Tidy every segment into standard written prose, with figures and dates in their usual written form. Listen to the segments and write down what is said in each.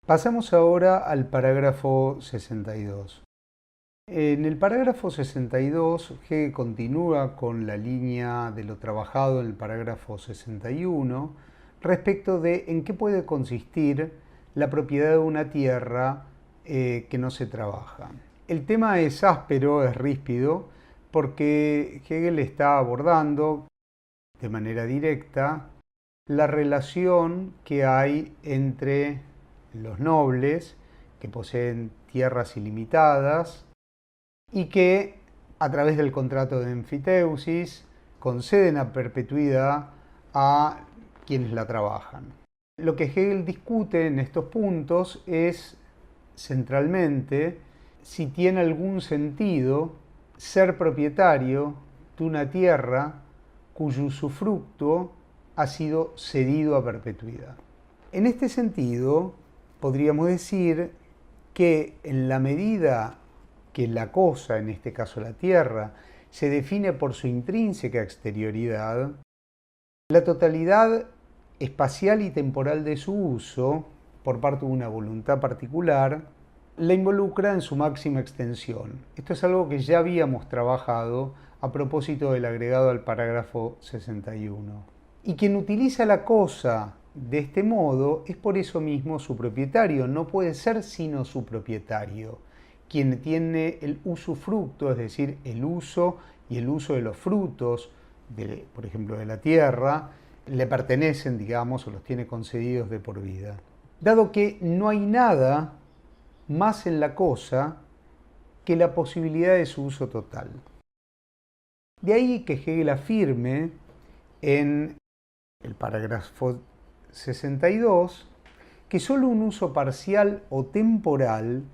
Pasamos ahora al parágrafo 62. En el parágrafo 62, Hegel continúa con la línea de lo trabajado en el parágrafo 61 respecto de en qué puede consistir la propiedad de una tierra que no se trabaja. El tema es áspero, es ríspido, porque Hegel está abordando de manera directa la relación que hay entre los nobles que poseen tierras ilimitadas y que a través del contrato de enfiteusis conceden a perpetuidad a quienes la trabajan. Lo que Hegel discute en estos puntos es centralmente si tiene algún sentido ser propietario de una tierra cuyo usufructo ha sido cedido a perpetuidad. En este sentido, podríamos decir que en la medida que la cosa, en este caso la tierra, se define por su intrínseca exterioridad, la totalidad espacial y temporal de su uso, por parte de una voluntad particular, la involucra en su máxima extensión. Esto es algo que ya habíamos trabajado a propósito del agregado al parágrafo 61. Y quien utiliza la cosa de este modo es por eso mismo su propietario, no puede ser sino su propietario. Quien tiene el usufructo, es decir, el uso y el uso de los frutos, por ejemplo, de la tierra, le pertenecen, digamos, o los tiene concedidos de por vida. Dado que no hay nada más en la cosa que la posibilidad de su uso total. De ahí que Hegel afirme en el parágrafo 62 que solo un uso parcial o temporal,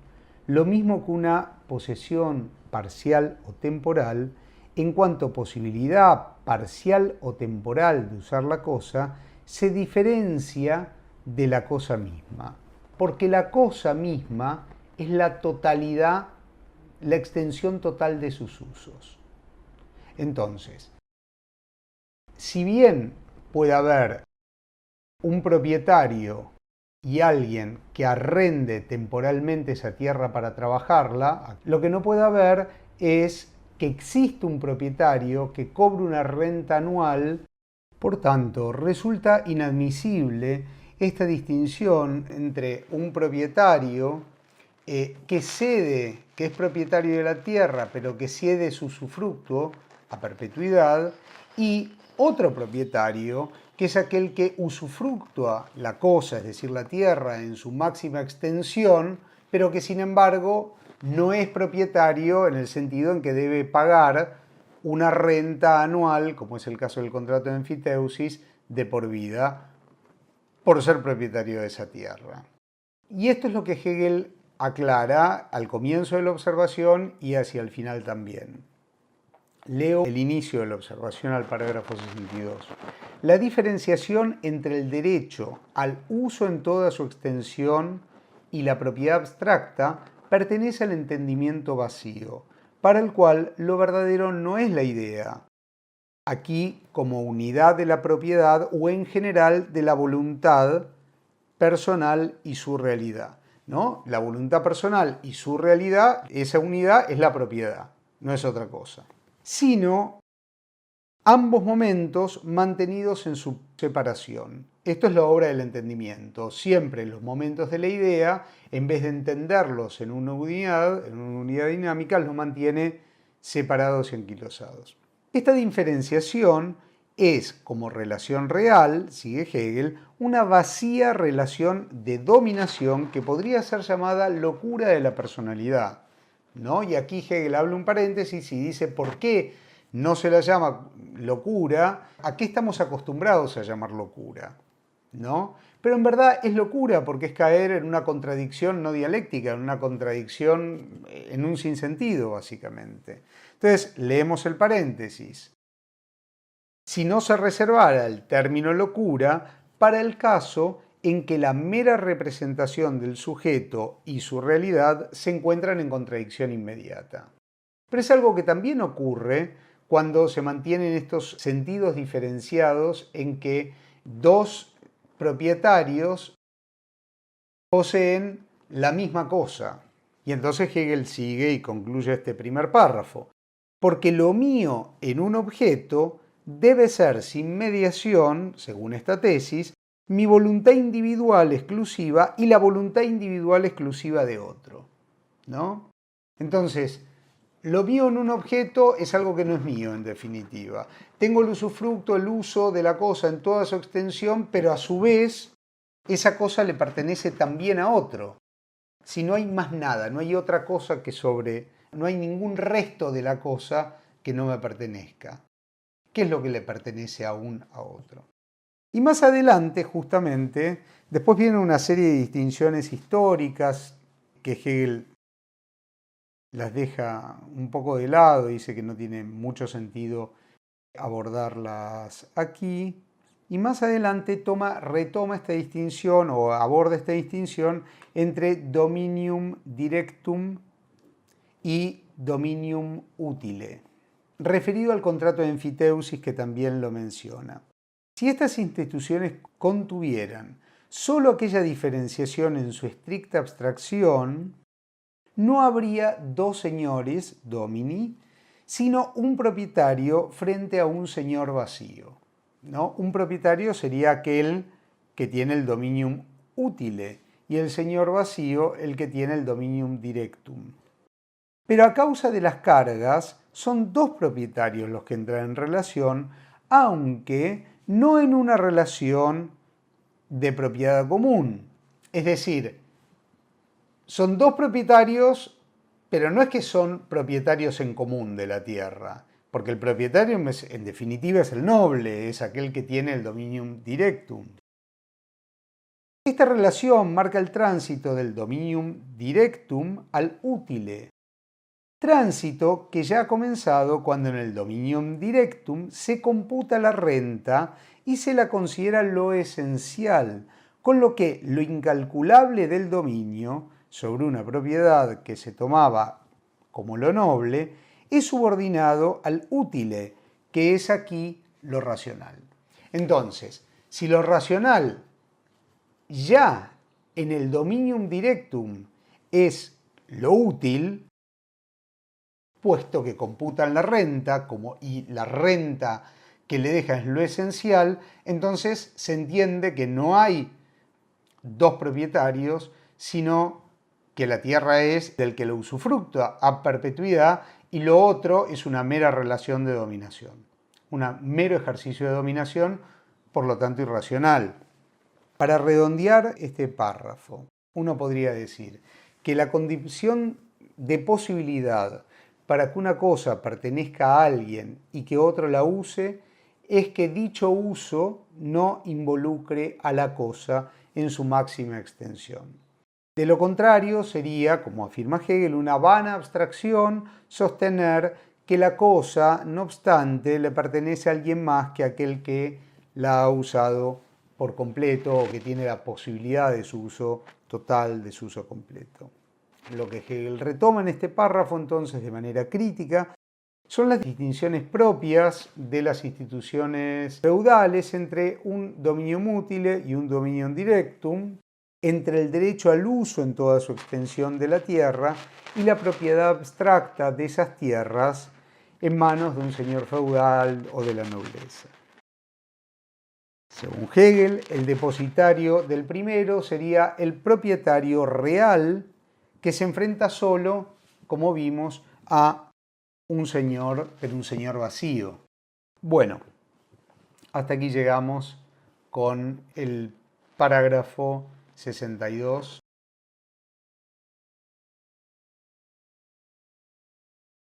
lo mismo que una posesión parcial o temporal, en cuanto a posibilidad parcial o temporal de usar la cosa, se diferencia de la cosa misma. Porque la cosa misma es la totalidad, la extensión total de sus usos. Entonces, si bien puede haber un propietario y alguien que arrende temporalmente esa tierra para trabajarla, lo que no puede haber es que existe un propietario que cobre una renta anual. Por tanto, resulta inadmisible esta distinción entre un propietario que cede, que es propietario de la tierra, pero que cede su usufructo a perpetuidad, y otro propietario, que es aquel que usufructúa la cosa, es decir, la tierra, en su máxima extensión, pero que sin embargo no es propietario en el sentido en que debe pagar una renta anual, como es el caso del contrato de enfiteusis, de por vida, por ser propietario de esa tierra. Y esto es lo que Hegel aclara al comienzo de la observación y hacia el final también. Leo el inicio de la observación al parágrafo 62. La diferenciación entre el derecho al uso en toda su extensión y la propiedad abstracta pertenece al entendimiento vacío, para el cual lo verdadero no es la idea, aquí como unidad de la propiedad o en general de la voluntad personal y su realidad, ¿no? La voluntad personal y su realidad, esa unidad es la propiedad, no es otra cosa, sino ambos momentos mantenidos en su separación. Esto es la obra del entendimiento. Siempre los momentos de la idea, en vez de entenderlos en una unidad dinámica, los mantiene separados y anquilosados. Esta diferenciación es, como relación real, sigue Hegel, una vacía relación de dominación que podría ser llamada locura de la personalidad, ¿no? Y aquí Hegel habla un paréntesis y dice por qué no se la llama locura, ¿a qué estamos acostumbrados a llamar locura? ¿No? Pero en verdad es locura porque es caer en una contradicción no dialéctica, en una contradicción en un sinsentido, básicamente. Entonces, leemos el paréntesis. Si no se reservara el término locura para el caso en que la mera representación del sujeto y su realidad se encuentran en contradicción inmediata. Pero es algo que también ocurre cuando se mantienen estos sentidos diferenciados en que dos propietarios poseen la misma cosa. Y entonces Hegel sigue y concluye este primer párrafo. Porque lo mío en un objeto debe ser sin mediación, según esta tesis, mi voluntad individual exclusiva y la voluntad individual exclusiva de otro, ¿no? Entonces, lo mío en un objeto es algo que no es mío, en definitiva. Tengo el usufructo, el uso de la cosa en toda su extensión, pero a su vez, esa cosa le pertenece también a otro. Si no hay más nada, no hay otra cosa no hay ningún resto de la cosa que no me pertenezca. ¿Qué es lo que le pertenece a otro? Y más adelante, justamente, después viene una serie de distinciones históricas que Hegel las deja un poco de lado, dice que no tiene mucho sentido abordarlas aquí. Y más adelante retoma esta distinción o aborda esta distinción entre dominium directum y dominium utile, referido al contrato de enfiteusis que también lo menciona. Si estas instituciones contuvieran solo aquella diferenciación en su estricta abstracción, no habría dos señores, domini, sino un propietario frente a un señor vacío, ¿no? Un propietario sería aquel que tiene el dominium utile y el señor vacío el que tiene el dominium directum. Pero a causa de las cargas, son dos propietarios los que entran en relación, aunque no en una relación de propiedad común. Es decir, son dos propietarios, pero no es que son propietarios en común de la tierra, porque el propietario en definitiva es el noble, es aquel que tiene el dominium directum. Esta relación marca el tránsito del dominium directum al utile, tránsito que ya ha comenzado cuando en el dominium directum se computa la renta y se la considera lo esencial, con lo que lo incalculable del dominio sobre una propiedad que se tomaba como lo noble es subordinado al útile, que es aquí lo racional. Entonces, si lo racional ya en el dominium directum es lo útil, puesto que computan la renta y la renta que le deja es lo esencial, entonces se entiende que no hay dos propietarios, sino que la tierra es del que lo usufructa a perpetuidad y lo otro es una mera relación de dominación, un mero ejercicio de dominación, por lo tanto irracional. Para redondear este párrafo, uno podría decir que la condición de posibilidad para que una cosa pertenezca a alguien y que otro la use es que dicho uso no involucre a la cosa en su máxima extensión. De lo contrario sería, como afirma Hegel, una vana abstracción sostener que la cosa, no obstante, le pertenece a alguien más que aquel que la ha usado por completo o que tiene la posibilidad de su uso total, de su uso completo. Lo que Hegel retoma en este párrafo entonces de manera crítica son las distinciones propias de las instituciones feudales entre un dominium utile y un dominium directum, entre el derecho al uso en toda su extensión de la tierra y la propiedad abstracta de esas tierras en manos de un señor feudal o de la nobleza. Según Hegel, el depositario del primero sería el propietario real que se enfrenta solo, como vimos, a un señor, pero un señor vacío. Bueno, hasta aquí llegamos con el parágrafo 62.